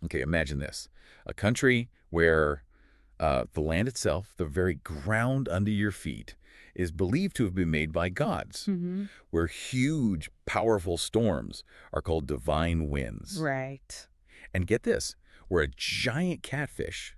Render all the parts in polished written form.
Okay, imagine this. A country where the land itself, the very ground under your feet, is believed to have been made by gods, Hmm. where huge, powerful storms are called divine winds. Right. And get this, where a giant catfish,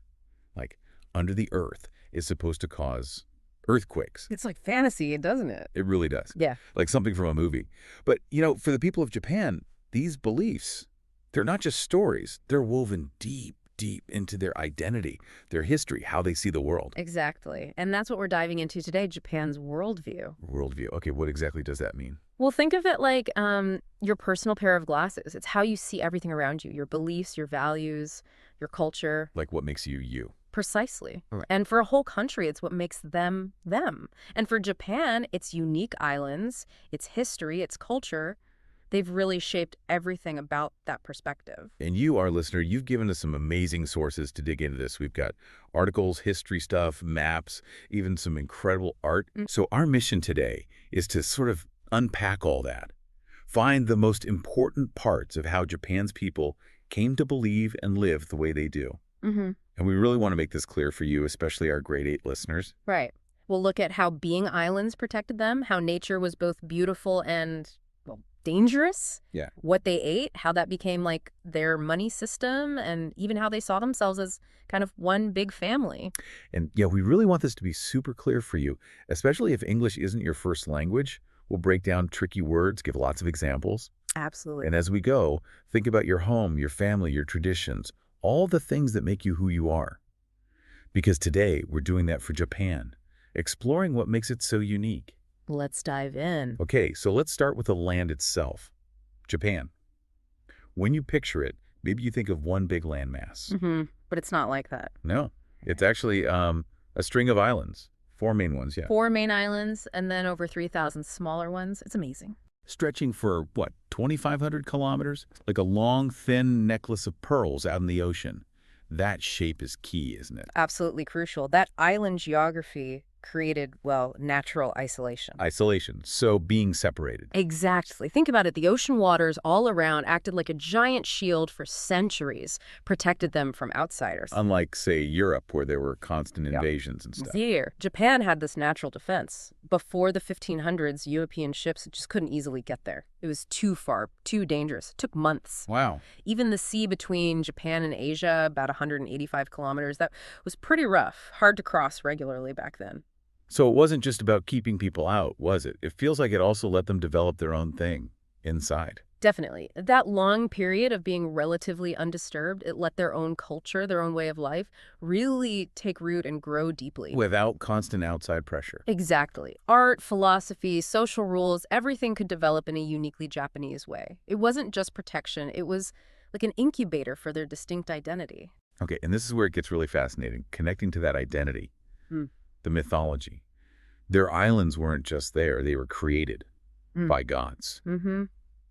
like under the earth, is supposed to cause earthquakes. It's like fantasy, doesn't it? It really does. Yeah. Like something from a movie. But, for the people of Japan, these beliefs, they're not just stories. They're woven deep, deep into their identity, their history, how they see the world. Exactly. And that's what we're diving into today, Japan's worldview. Worldview. Okay, what exactly does that mean? Well, think of it like your personal pair of glasses. It's how you see everything around you, your beliefs, your values, your culture. Like what makes you you? Precisely. All right. And for a whole country, it's what makes them them. And for Japan, its unique islands, its history, its culture, they've really shaped everything about that perspective. And you, our listener, you've given us some amazing sources to dig into this. We've got articles, history stuff, maps, even some incredible art. Mm. So our mission today is to sort of unpack all that, find the most important parts of how Japan's people came to believe and live the way they do. Mm-hmm. And we really want to make this clear for you, especially our grade 8 listeners. Right. We'll look at how being islands protected them, how nature was both beautiful and, well, dangerous. Yeah. What they ate, how that became like their money system, and even how they saw themselves as kind of one big family. And yeah, we really want this to be super clear for you, especially if English isn't your first language. We'll break down tricky words, give lots of examples. Absolutely. And as we go, think about your home, your family, your traditions, all the things that make you who you are. Because today, we're doing that for Japan, exploring what makes it so unique. Let's dive in. Okay, so let's start with the land itself, Japan. When you picture it, maybe you think of one big landmass. Mm-hmm. But it's not like that. No, it's actually a string of islands, 4 main ones, yeah. 4 main islands and then over 3,000 smaller ones. It's amazing. Stretching for, what, 2,500 kilometers? Like a long, thin necklace of pearls out in the ocean. That shape is key, isn't it? Absolutely crucial. That island geography created, well, natural isolation. Isolation, so being separated. Exactly. Think about it. The ocean waters all around acted like a giant shield for centuries, protected them from outsiders. Unlike, say, Europe, where there were constant invasions and stuff. Here, Japan had this natural defense. Before the 1500s, European ships just couldn't easily get there. It was too far, too dangerous. It took months. Wow. Even the sea between Japan and Asia, about 185 kilometers, that was pretty rough, hard to cross regularly back then. So it wasn't just about keeping people out, was it? It feels like it also let them develop their own thing inside. Definitely. That long period of being relatively undisturbed, it let their own culture, their own way of life, really take root and grow deeply. Without constant outside pressure. Exactly. Art, philosophy, social rules, everything could develop in a uniquely Japanese way. It wasn't just protection, it was like an incubator for their distinct identity. Okay, and this is where it gets really fascinating, connecting to that identity, the mythology. Their islands weren't just there, they were created by gods. Mm-hmm.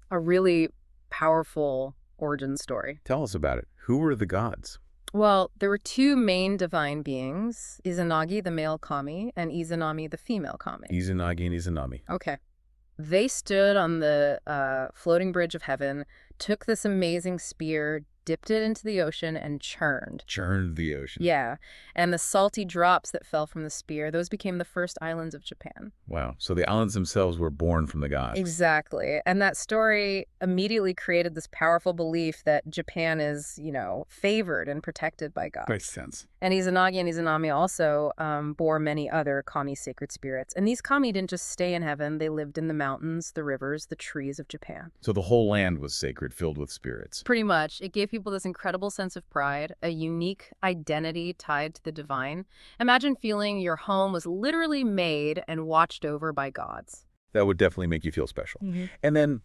A really powerful origin story. Tell us about it. Who were the gods? Well, there were 2 main divine beings, Izanagi, the male kami, and Izanami, the female kami. Izanagi and Izanami. Okay. They stood on the floating bridge of heaven, took this amazing spear, dipped it into the ocean, and churned. Churned the ocean. Yeah. And the salty drops that fell from the spear, those became the first islands of Japan. Wow. So the islands themselves were born from the gods. Exactly. And that story immediately created this powerful belief that Japan is, favored and protected by gods. Makes sense. And Izanagi and Izanami also bore many other kami sacred spirits. And these kami didn't just stay in heaven. They lived in the mountains, the rivers, the trees of Japan. So the whole land was sacred, filled with spirits. Pretty much. It gave people this incredible sense of pride, a unique identity tied to the divine. Imagine feeling your home was literally made and watched over by gods. That would definitely make you feel special. Mm-hmm. And then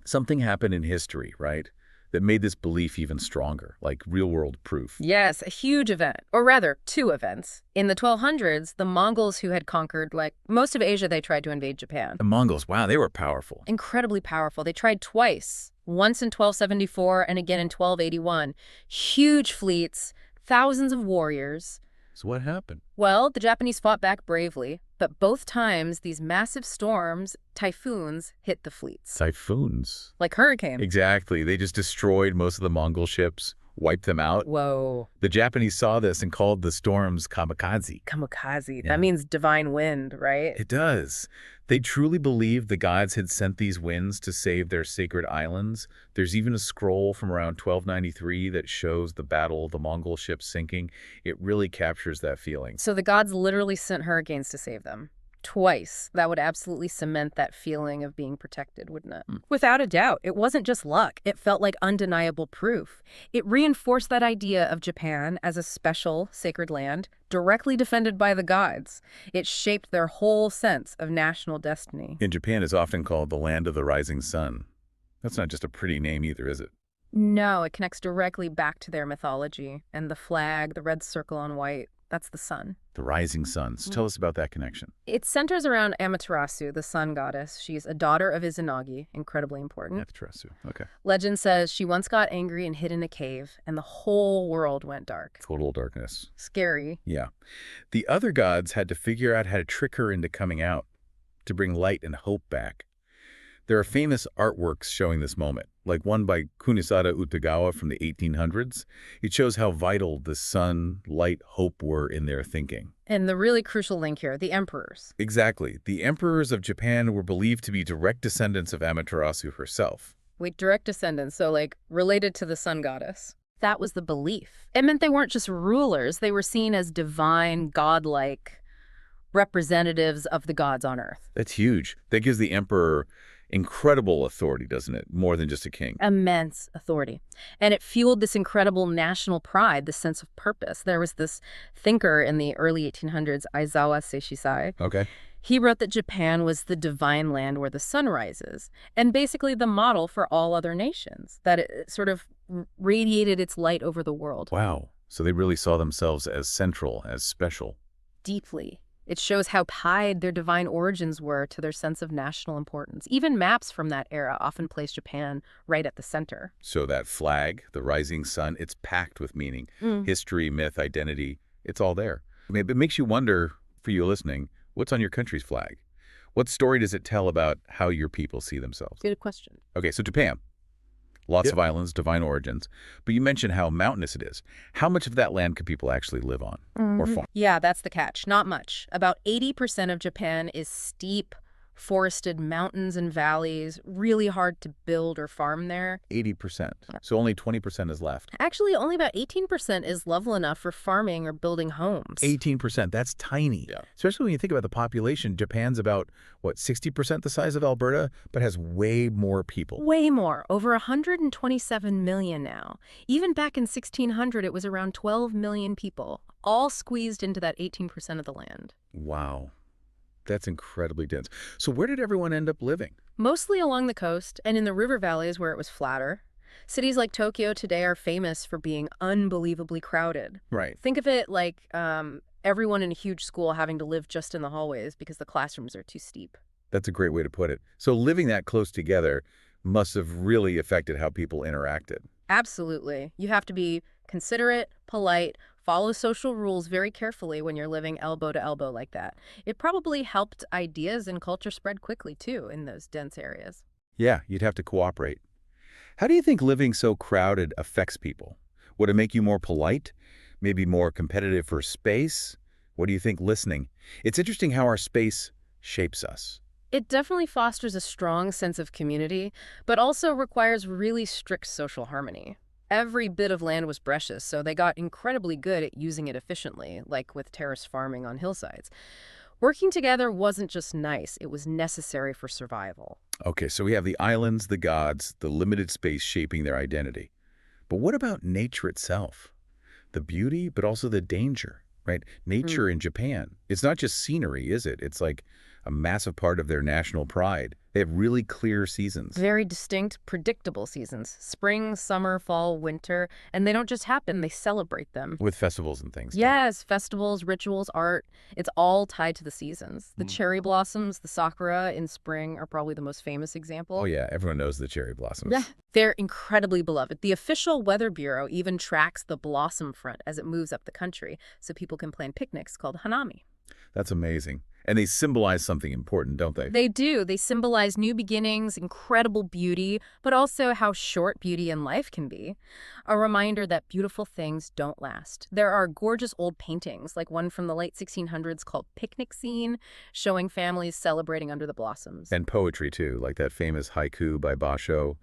something happened in history, right, that made this belief even stronger, like real-world proof. Yes, a huge event, or rather, 2 events. In the 1200s, the Mongols, who had conquered, most of Asia, they tried to invade Japan. The Mongols, wow, they were powerful. Incredibly powerful. They tried twice, once in 1274 and again in 1281. Huge fleets, thousands of warriors. So what happened? Well, the Japanese fought back bravely. But both times, these massive storms, typhoons, hit the fleets. Typhoons. Like hurricane. Exactly. They just destroyed most of the Mongol ships, wiped them out. Whoa. The Japanese saw this and called the storms kamikaze. Kamikaze. Yeah. That means divine wind, right? It does. They truly believed the gods had sent these winds to save their sacred islands. There's even a scroll from around 1293 that shows the battle of the Mongol ships sinking. It really captures that feeling. So the gods literally sent hurricanes to save them. Twice. That would absolutely cement that feeling of being protected, wouldn't it? Without a doubt, it wasn't just luck. It felt like undeniable proof. It reinforced that idea of Japan as a special, sacred land, directly defended by the gods. It shaped their whole sense of national destiny. In Japan is often called the land of the rising sun. That's not just a pretty name either, is it? No, it connects directly back to their mythology. And the flag, the red circle on white, that's the sun. The rising sun. So tell us about that connection. It centers around Amaterasu, the sun goddess. She's a daughter of Izanagi, incredibly important. Amaterasu. Okay. Legend says she once got angry and hid in a cave, and the whole world went dark. Total darkness. Scary. Yeah. The other gods had to figure out how to trick her into coming out, to bring light and hope back. There are famous artworks showing this moment, like one by Kunisada Utagawa from the 1800s. It shows how vital the sun, light, hope were in their thinking. And the really crucial link here, the emperors. Exactly. The emperors of Japan were believed to be direct descendants of Amaterasu herself. Wait, direct descendants, so like related to the sun goddess. That was the belief. It meant they weren't just rulers, they were seen as divine, godlike representatives of the gods on earth. That's huge. That gives the emperor incredible authority, doesn't it? More than just a king. Immense authority. And it fueled this incredible national pride, this sense of purpose. There was this thinker in the early 1800s, Aizawa Seishisai. Okay. He wrote that Japan was the divine land where the sun rises, and basically the model for all other nations, that it sort of radiated its light over the world. Wow. So they really saw themselves as central, as special. Deeply. It shows how tied their divine origins were to their sense of national importance. Even maps from that era often place Japan right at the center. So that flag, the rising sun, it's packed with meaning. History, myth, identity, it's all there. It makes you wonder, for you listening, what's on your country's flag? What story does it tell about how your people see themselves? Good question. Okay, so Japan. Lots of islands, divine origins. But you mentioned how mountainous it is. How much of that land could people actually live on or farm? Yeah, that's the catch. Not much. About 80% of Japan is steep, forested mountains and valleys, really hard to build or farm there. 80%. So only 20% is left. Actually, only about 18% is level enough for farming or building homes. 18%. That's tiny. Yeah. Especially when you think about the population. Japan's about, what, 60% the size of Alberta, but has way more people. Way more. Over 127 million now. Even back in 1600, it was around 12 million people, all squeezed into that 18% of the land. Wow. That's incredibly dense. So where did everyone end up living? Mostly along the coast and in the river valleys where it was flatter. Cities like Tokyo today are famous for being unbelievably crowded. Right. Think of it like everyone in a huge school having to live just in the hallways because the classrooms are too steep. That's a great way to put it. So living that close together must have really affected how people interacted. Absolutely. You have to be considerate, polite, follow social rules very carefully when you're living elbow to elbow like that. It probably helped ideas and culture spread quickly, too, in those dense areas. Yeah, you'd have to cooperate. How do you think living so crowded affects people? Would it make you more polite? Maybe more competitive for space? What do you think listening? It's interesting how our space shapes us. It definitely fosters a strong sense of community, but also requires really strict social harmony. Every bit of land was precious, so they got incredibly good at using it efficiently, like with terrace farming on hillsides. Working together wasn't just nice, it was necessary for survival. Okay, so we have the islands, the gods, the limited space shaping their identity. But what about nature itself? The beauty, but also the danger, right? Nature in Japan, it's not just scenery, is it? It's like a massive part of their national pride. They have really clear seasons. Very distinct, predictable seasons. Spring, summer, fall, winter. And they don't just happen, they celebrate them. With festivals and things. Yes, festivals, rituals, art. It's all tied to the seasons. The cherry blossoms, the sakura in spring are probably the most famous example. Oh yeah, everyone knows the cherry blossoms. Yeah, they're incredibly beloved. The official Weather Bureau even tracks the blossom front as it moves up the country so people can plan picnics called hanami. That's amazing. And they symbolize something important, don't they? They do. They symbolize new beginnings, incredible beauty, but also how short beauty in life can be. A reminder that beautiful things don't last. There are gorgeous old paintings, like one from the late 1600s called Picnic Scene, showing families celebrating under the blossoms. And poetry, too, like that famous haiku by Basho.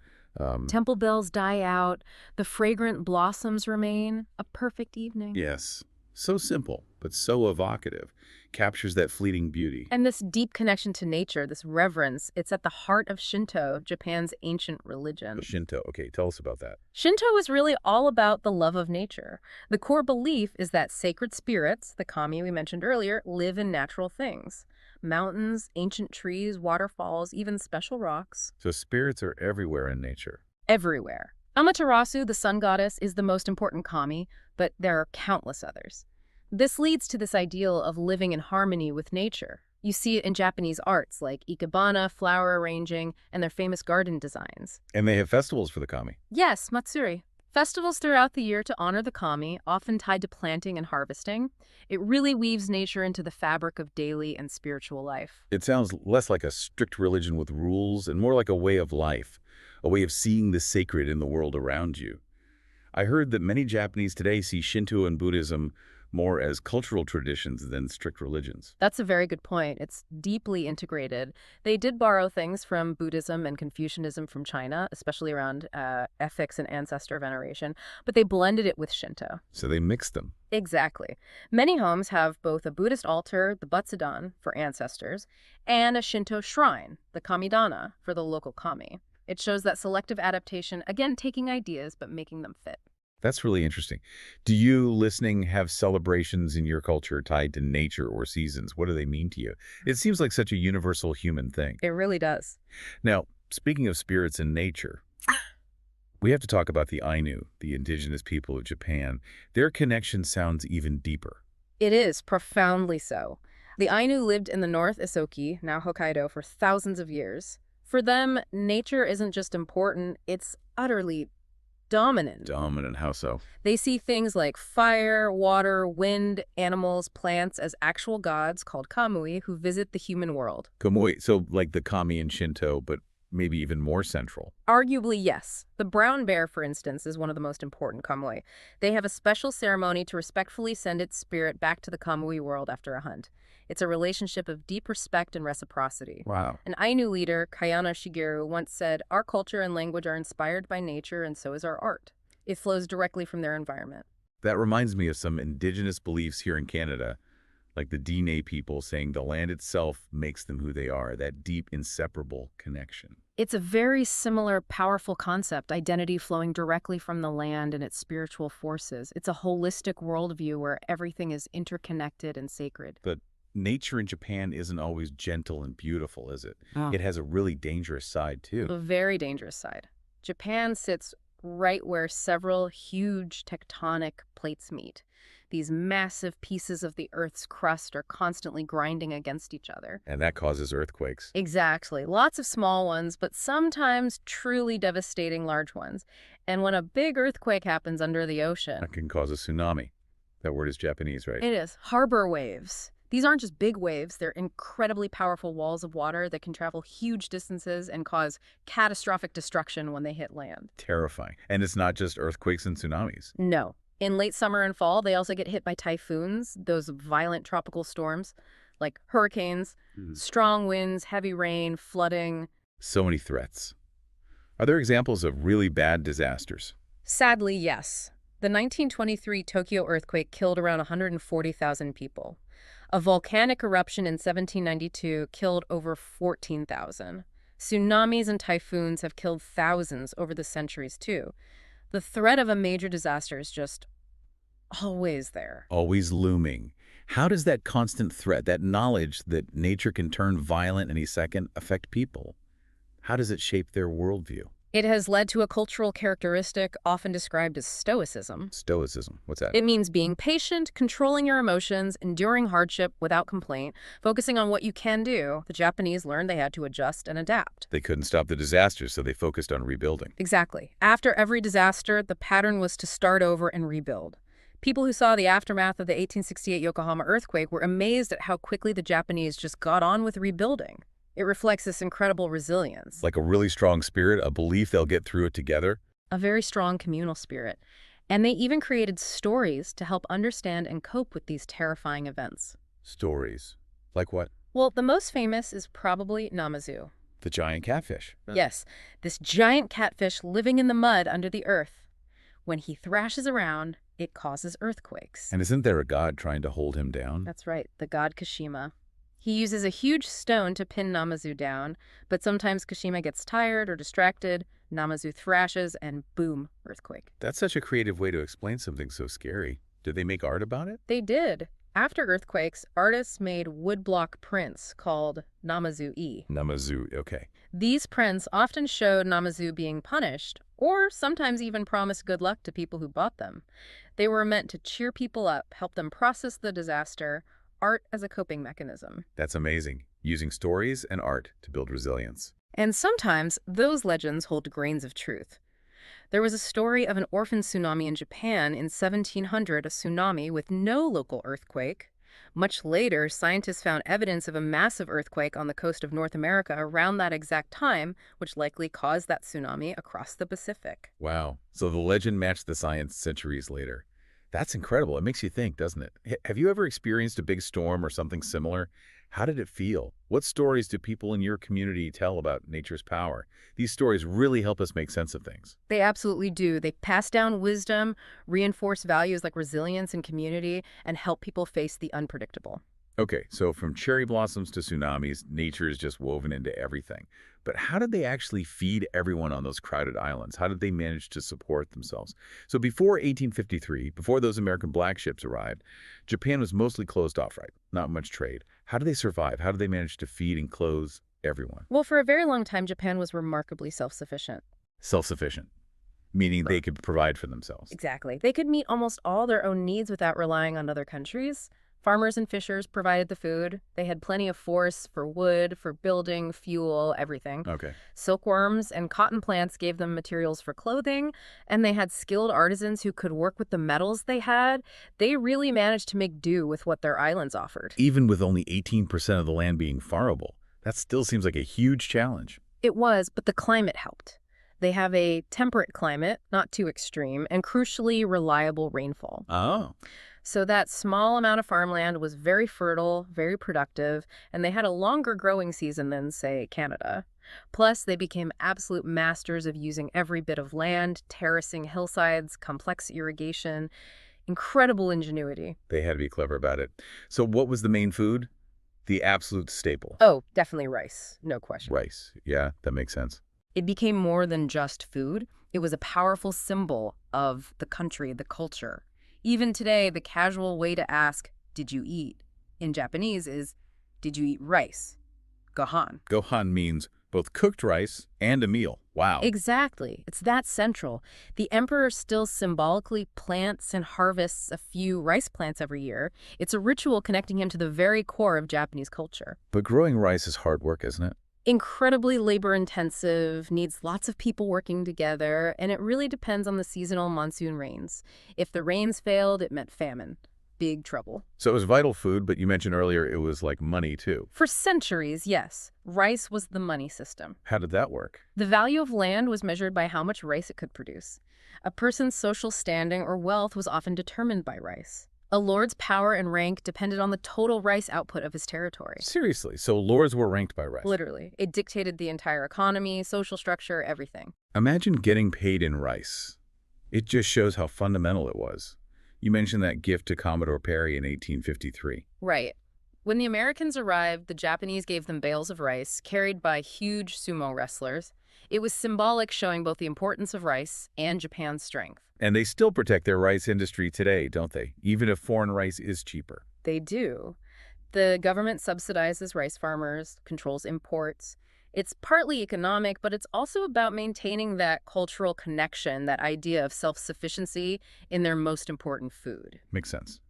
Temple bells die out, the fragrant blossoms remain, a perfect evening. Yes. So simple, but so evocative. Captures that fleeting beauty. And this deep connection to nature, this reverence, it's at the heart of Shinto, Japan's ancient religion. Shinto. Okay, tell us about that. Shinto is really all about the love of nature. The core belief is that sacred spirits, the kami we mentioned earlier, live in natural things. Mountains, ancient trees, waterfalls, even special rocks. So spirits are everywhere in nature. Everywhere. Amaterasu, the sun goddess, is the most important kami, but there are countless others. This leads to this ideal of living in harmony with nature. You see it in Japanese arts like ikebana, flower arranging, and their famous garden designs. And they have festivals for the kami. Yes, matsuri. Festivals throughout the year to honor the kami, often tied to planting and harvesting. It really weaves nature into the fabric of daily and spiritual life. It sounds less like a strict religion with rules and more like a way of life, a way of seeing the sacred in the world around you. I heard that many Japanese today see Shinto and Buddhism more as cultural traditions than strict religions. That's a very good point. It's deeply integrated. They did borrow things from Buddhism and Confucianism from China, especially around ethics and ancestor veneration, but they blended it with Shinto. So they mixed them. Exactly. Many homes have both a Buddhist altar, the Butsudan, for ancestors, and a Shinto shrine, the Kamidana, for the local kami. It shows that selective adaptation, again, taking ideas but making them fit. That's really interesting. Do you, listening, have celebrations in your culture tied to nature or seasons? What do they mean to you? It seems like such a universal human thing. It really does. Now, speaking of spirits and nature, we have to talk about the Ainu, the indigenous people of Japan. Their connection sounds even deeper. It is, profoundly so. The Ainu lived in the North Isoki, now Hokkaido, for thousands of years. For them, nature isn't just important, it's utterly dominant. Dominant, how so? They see things like fire, water, wind, animals, plants as actual gods called kamui who visit the human world. Kamui, so like the kami in Shinto, but maybe even more central. Arguably, yes. The brown bear, for instance, is one of the most important kamui. They have a special ceremony to respectfully send its spirit back to the kamui world after a hunt. It's a relationship of deep respect and reciprocity. Wow. An Ainu leader, Kayana Shigeru, once said, "Our culture and language are inspired by nature, and so is our art. It flows directly from their environment." That reminds me of some indigenous beliefs here in Canada, like the Dene people saying the land itself makes them who they are, that deep, inseparable connection. It's a very similar, powerful concept, identity flowing directly from the land and its spiritual forces. It's a holistic worldview where everything is interconnected and sacred. But nature in Japan isn't always gentle and beautiful, is it? Oh. It has a really dangerous side, too. A very dangerous side. Japan sits right where several huge tectonic plates meet. These massive pieces of the Earth's crust are constantly grinding against each other. And that causes earthquakes. Exactly. Lots of small ones, but sometimes truly devastating large ones. And when a big earthquake happens under the ocean... That can cause a tsunami. That word is Japanese, right? It is. Harbor waves. These aren't just big waves, they're incredibly powerful walls of water that can travel huge distances and cause catastrophic destruction when they hit land. Terrifying. And it's not just earthquakes and tsunamis. No. In late summer and fall, they also get hit by typhoons, those violent tropical storms, like hurricanes, strong winds, heavy rain, flooding. So many threats. Are there examples of really bad disasters? Sadly, yes. The 1923 Tokyo earthquake killed around 140,000 people. A volcanic eruption in 1792 killed over 14,000. Tsunamis and typhoons have killed thousands over the centuries, too. The threat of a major disaster is just always there. Always looming. How does that constant threat, that knowledge that nature can turn violent any second, affect people? How does it shape their worldview? It has led to a cultural characteristic often described as stoicism. Stoicism, what's that? It means being patient, controlling your emotions, enduring hardship without complaint, focusing on what you can do. The Japanese learned they had to adjust and adapt. They couldn't stop the disasters, so they focused on rebuilding. Exactly. After every disaster, the pattern was to start over and rebuild. People who saw the aftermath of the 1868 Yokohama earthquake were amazed at how quickly the Japanese just got on with rebuilding. It reflects this incredible resilience. Like a really strong spirit, a belief they'll get through it together? A very strong communal spirit. And they even created stories to help understand and cope with these terrifying events. Stories. Like what? Well, the most famous is probably Namazu. The giant catfish. Yes, this giant catfish living in the mud under the earth. When he thrashes around, it causes earthquakes. And isn't there a god trying to hold him down? That's right, the god Kashima. He uses a huge stone to pin Namazu down, but sometimes Kashima gets tired or distracted, Namazu thrashes, and boom, earthquake. That's such a creative way to explain something so scary. Did they make art about it? They did. After earthquakes, artists made woodblock prints called Namazu-e. Namazu, okay. These prints often showed Namazu being punished, or sometimes even promised good luck to people who bought them. They were meant to cheer people up, help them process the disaster, art as a coping mechanism. That's amazing. Using stories and art to build resilience. And sometimes those legends hold grains of truth. There was a story of an orphan tsunami in Japan in 1700, a tsunami with no local earthquake. Much later, scientists found evidence of a massive earthquake on the coast of North America around that exact time, which likely caused that tsunami across the Pacific. Wow. So the legend matched the science centuries later. That's incredible. It makes you think, doesn't it? Have you ever experienced a big storm or something similar? How did it feel? What stories do people in your community tell about nature's power? These stories really help us make sense of things. They absolutely do. They pass down wisdom, reinforce values like resilience and community, and help people face the unpredictable. Okay, so from cherry blossoms to tsunamis, nature is just woven into everything. But how did they actually feed everyone on those crowded islands? How did they manage to support themselves? So before 1853, before those American black ships arrived, Japan was mostly closed off, right? Not much trade. How did they survive? How did they manage to feed and clothe everyone? Well, for a very long time, Japan was remarkably self-sufficient. Self-sufficient, meaning they could provide for themselves. Exactly. They could meet almost all their own needs without relying on other countries. Farmers and fishers provided the food. They had plenty of forests for wood, for building, fuel, everything. Okay. Silkworms and cotton plants gave them materials for clothing, and they had skilled artisans who could work with the metals they had. They really managed to make do with what their islands offered. Even with only 18% of the land being farmable, that still seems like a huge challenge. It was, but the climate helped. They have a temperate climate, not too extreme, and crucially reliable rainfall. Oh. So that small amount of farmland was very fertile, very productive, and they had a longer growing season than, say, Canada. Plus, they became absolute masters of using every bit of land, terracing hillsides, complex irrigation, incredible ingenuity. They had to be clever about it. So what was the main food? The absolute staple. Oh, definitely rice, no question. Rice. Yeah, that makes sense. It became more than just food. It was a powerful symbol of the country, the culture. Even today, the casual way to ask, "Did you eat?" in Japanese is, "Did you eat rice?" Gohan. Gohan means both cooked rice and a meal. Wow. Exactly. It's that central. The emperor still symbolically plants and harvests a few rice plants every year. It's a ritual connecting him to the very core of Japanese culture. But growing rice is hard work, isn't it? Incredibly labor-intensive, needs lots of people working together, and it really depends on the seasonal monsoon rains. If the rains failed, it meant famine. Big trouble. So it was vital food, but you mentioned earlier it was like money, too. For centuries, yes, rice was the money system. How did that work? The value of land was measured by how much rice it could produce. A person's social standing or wealth was often determined by rice. A lord's power and rank depended on the total rice output of his territory. Seriously, so lords were ranked by rice? Literally. It dictated the entire economy, social structure, everything. Imagine getting paid in rice. It just shows how fundamental it was. You mentioned that gift to Commodore Perry in 1853. Right. When the Americans arrived, the Japanese gave them bales of rice, carried by huge sumo wrestlers. It was symbolic, showing both the importance of rice and Japan's strength. And they still protect their rice industry today, don't they? Even if foreign rice is cheaper. They do. The government subsidizes rice farmers, controls imports. It's partly economic, but it's also about maintaining that cultural connection, that idea of self-sufficiency in their most important food. Makes sense.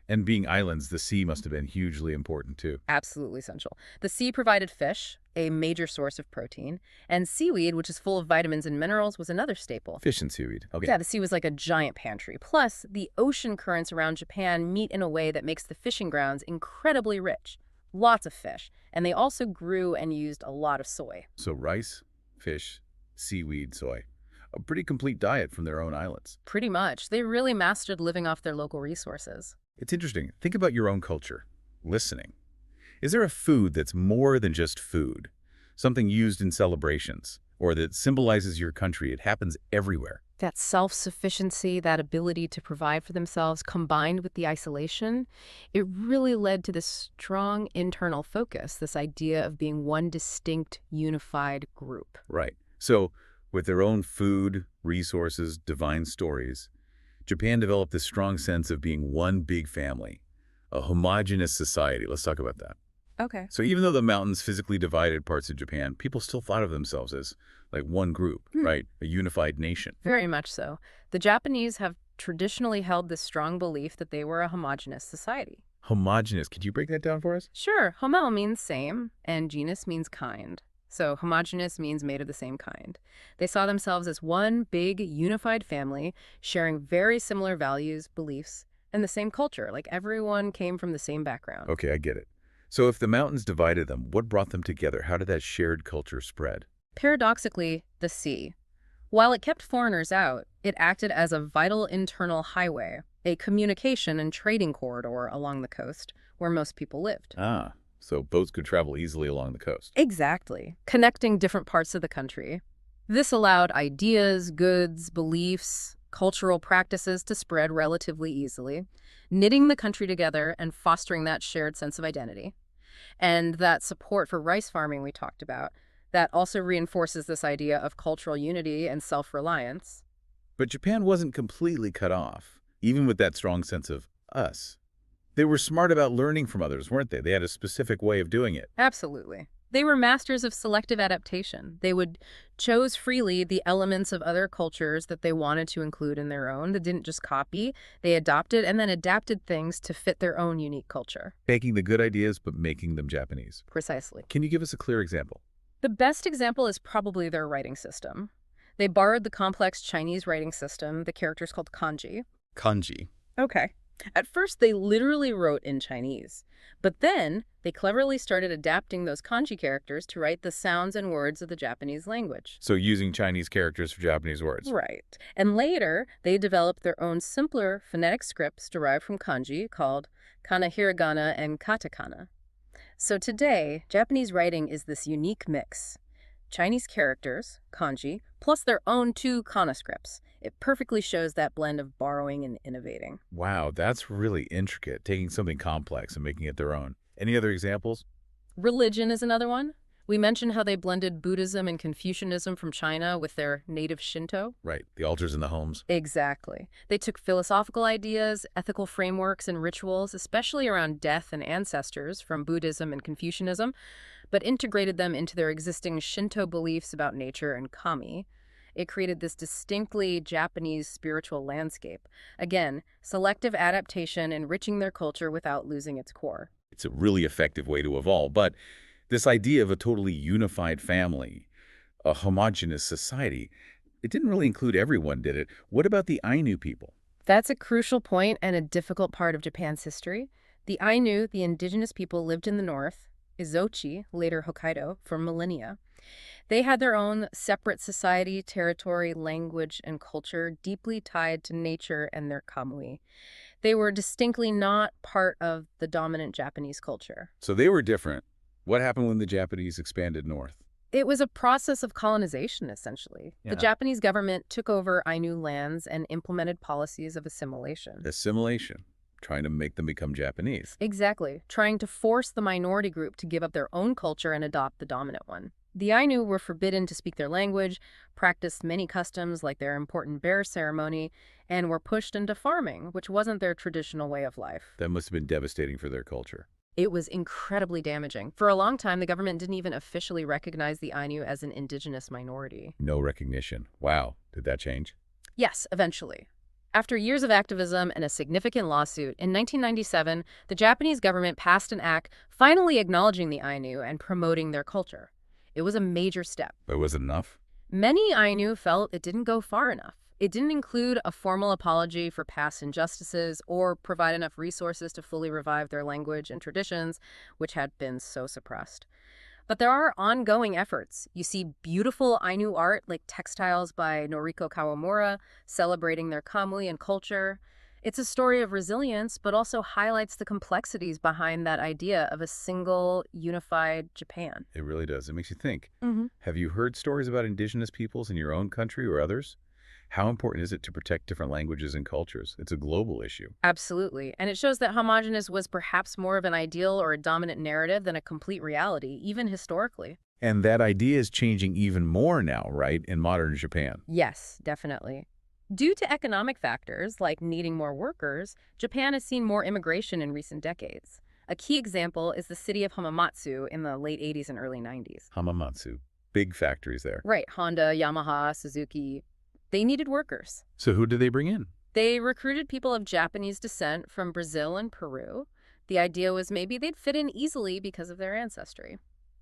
And being islands, the sea must have been hugely important too. Absolutely essential. The sea provided fish, a major source of protein, and seaweed, which is full of vitamins and minerals, was another staple. Fish and seaweed. Okay. Yeah, the sea was like a giant pantry. Plus, the ocean currents around Japan meet in a way that makes the fishing grounds incredibly rich. Lots of fish. And they also grew and used a lot of soy. So rice, fish, seaweed, soy. A pretty complete diet from their own islands. Pretty much. They really mastered living off their local resources. It's interesting. Think about your own culture. Listening. Is there a food that's more than just food? Something used in celebrations, or that symbolizes your country? It happens everywhere. That self-sufficiency, that ability to provide for themselves, combined with the isolation, it really led to this strong internal focus, this idea of being one distinct, unified group. Right. So, with their own food, resources, divine stories, Japan developed this strong sense of being one big family, a homogeneous society. Let's talk about that. Okay. So even though the mountains physically divided parts of Japan, people still thought of themselves as like one group, right? A unified nation. Very much so. The Japanese have traditionally held this strong belief that they were a homogeneous society. Homogeneous. Could you break that down for us? Sure, homo means same, and genus means kind. So homogeneous means made of the same kind. They saw themselves as one big, unified family, sharing very similar values, beliefs, and the same culture. Like everyone came from the same background. Okay, I get it. So if the mountains divided them, what brought them together? How did that shared culture spread? Paradoxically, the sea. While it kept foreigners out, it acted as a vital internal highway, a communication and trading corridor along the coast where most people lived. Ah, so boats could travel easily along the coast. Exactly, connecting different parts of the country. This allowed ideas, goods, beliefs, cultural practices to spread relatively easily, knitting the country together and fostering that shared sense of identity. And that support for rice farming we talked about, that also reinforces this idea of cultural unity and self-reliance. But Japan wasn't completely cut off, even with that strong sense of us. They were smart about learning from others, weren't they? They had a specific way of doing it. Absolutely. They were masters of selective adaptation. They would chose freely the elements of other cultures that they wanted to include in their own. They didn't just copy, they adopted and then adapted things to fit their own unique culture. Taking the good ideas, but making them Japanese. Precisely. Can you give us a clear example? The best example is probably their writing system. They borrowed the complex Chinese writing system, the characters called kanji. Kanji. Okay. At first, they literally wrote in Chinese. But then, they cleverly started adapting those kanji characters to write the sounds and words of the Japanese language. So using Chinese characters for Japanese words. Right. And later, they developed their own simpler phonetic scripts derived from kanji called kana hiragana and katakana. So today, Japanese writing is this unique mix. Chinese characters, kanji, plus their own two kana scripts. It perfectly shows that blend of borrowing and innovating. Wow, that's really intricate, taking something complex and making it their own. Any other examples? Religion is another one. We mentioned how they blended Buddhism and Confucianism from China with their native Shinto. Right, the altars in the homes. Exactly. They took philosophical ideas, ethical frameworks, and rituals, especially around death and ancestors, from Buddhism and Confucianism, but integrated them into their existing Shinto beliefs about nature and kami. It created this distinctly Japanese spiritual landscape. Again, selective adaptation, enriching their culture without losing its core. It's a really effective way to evolve, but this idea of a totally unified family, a homogeneous society, it didn't really include everyone, did it? What about the Ainu people? That's a crucial point and a difficult part of Japan's history. The Ainu, the indigenous people, lived in the north, Izochi, later Hokkaido, for millennia. They had their own separate society, territory, language, and culture deeply tied to nature and their kamui. They were distinctly not part of the dominant Japanese culture. So they were different. What happened when the Japanese expanded north? It was a process of colonization, essentially. Yeah. The Japanese government took over Ainu lands and implemented policies of assimilation. Assimilation, trying to make them become Japanese. Exactly, trying to force the minority group to give up their own culture and adopt the dominant one. The Ainu were forbidden to speak their language, practiced many customs like their important bear ceremony, and were pushed into farming, which wasn't their traditional way of life. That must have been devastating for their culture. It was incredibly damaging. For a long time, the government didn't even officially recognize the Ainu as an indigenous minority. No recognition. Wow. Did that change? Yes, eventually. After years of activism and a significant lawsuit, in 1997, the Japanese government passed an act finally acknowledging the Ainu and promoting their culture. It was a major step. But was it enough? Many Ainu felt it didn't go far enough. It didn't include a formal apology for past injustices or provide enough resources to fully revive their language and traditions, which had been so suppressed. But there are ongoing efforts. You see beautiful Ainu art like textiles by Noriko Kawamura celebrating their kamui and culture. It's a story of resilience, but also highlights the complexities behind that idea of a single, unified Japan. It really does. It makes you think. Mm-hmm. Have you heard stories about indigenous peoples in your own country or others? How important is it to protect different languages and cultures? It's a global issue. Absolutely. And it shows that homogeneous was perhaps more of an ideal or a dominant narrative than a complete reality, even historically. And that idea is changing even more now, right, in modern Japan. Yes, definitely. Due to economic factors like needing more workers, Japan has seen more immigration in recent decades. A key example is the city of Hamamatsu in the late 80s and early 90s. Hamamatsu. Big factories there. Right, Honda, Yamaha, Suzuki. They needed workers. So who did they bring in? They recruited people of Japanese descent from Brazil and Peru. The idea was maybe they'd fit in easily because of their ancestry.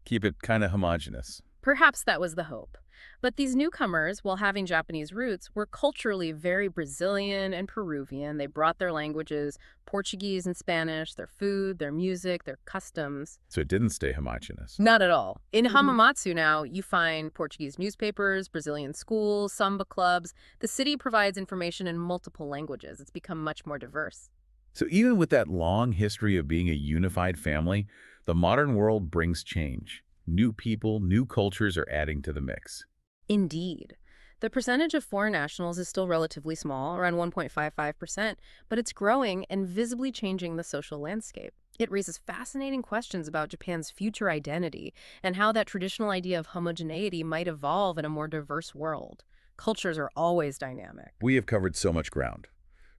Keep it kind of homogenous. Perhaps that was the hope. But these newcomers, while having Japanese roots, were culturally very Brazilian and Peruvian. They brought their languages, Portuguese and Spanish, their food, their music, their customs. So it didn't stay homogenous. Not at all. In Hamamatsu now, you find Portuguese newspapers, Brazilian schools, samba clubs. The city provides information in multiple languages. It's become much more diverse. So even with that long history of being a unified family, the modern world brings change. New people, new cultures are adding to the mix. Indeed. The percentage of foreign nationals is still relatively small, around 1.55%, but it's growing and visibly changing the social landscape. It raises fascinating questions about Japan's future identity and how that traditional idea of homogeneity might evolve in a more diverse world. Cultures are always dynamic. We have covered so much ground.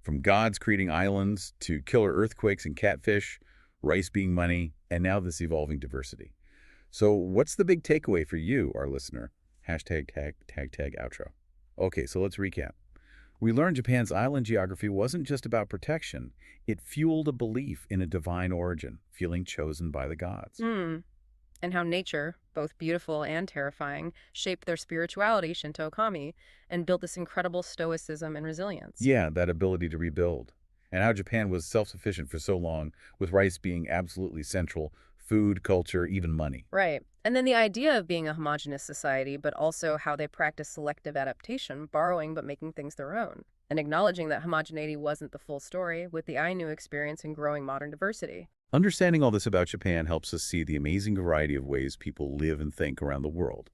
From gods creating islands to killer earthquakes and catfish, rice being money, and now this evolving diversity. So what's the big takeaway for you, our listener? #tag outro. Okay, so let's recap. We learned Japan's island geography wasn't just about protection. It fueled a belief in a divine origin, feeling chosen by the gods. And how nature, both beautiful and terrifying, shaped their spirituality, Shinto kami, and built this incredible stoicism and resilience. Yeah, that ability to rebuild. And how Japan was self-sufficient for so long, with rice being absolutely central, food, culture, even money. Right. And then the idea of being a homogenous society, but also how they practice selective adaptation, borrowing but making things their own, and acknowledging that homogeneity wasn't the full story, with the Ainu experience in growing modern diversity. Understanding all this about Japan helps us see the amazing variety of ways people live and think around the world.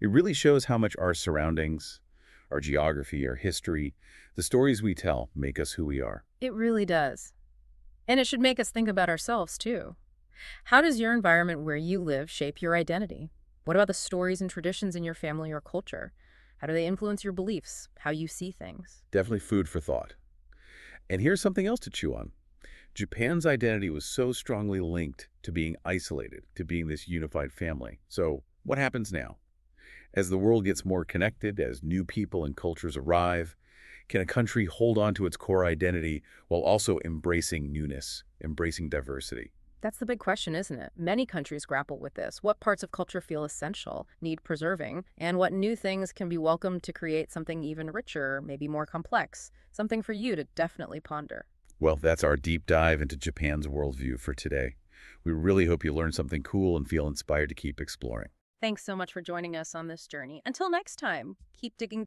It really shows how much our surroundings, our geography, our history, the stories we tell make us who we are. It really does. And it should make us think about ourselves, too. How does your environment where you live shape your identity? What about the stories and traditions in your family or culture? How do they influence your beliefs, how you see things? Definitely food for thought. And here's something else to chew on. Japan's identity was so strongly linked to being isolated, to being this unified family. So what happens now? As the world gets more connected, as new people and cultures arrive, can a country hold on to its core identity while also embracing newness, embracing diversity? That's the big question, isn't it? Many countries grapple with this. What parts of culture feel essential, need preserving, and what new things can be welcomed to create something even richer, maybe more complex? Something for you to definitely ponder. Well, that's our deep dive into Japan's worldview for today. We really hope you learned something cool and feel inspired to keep exploring. Thanks so much for joining us on this journey. Until next time, keep digging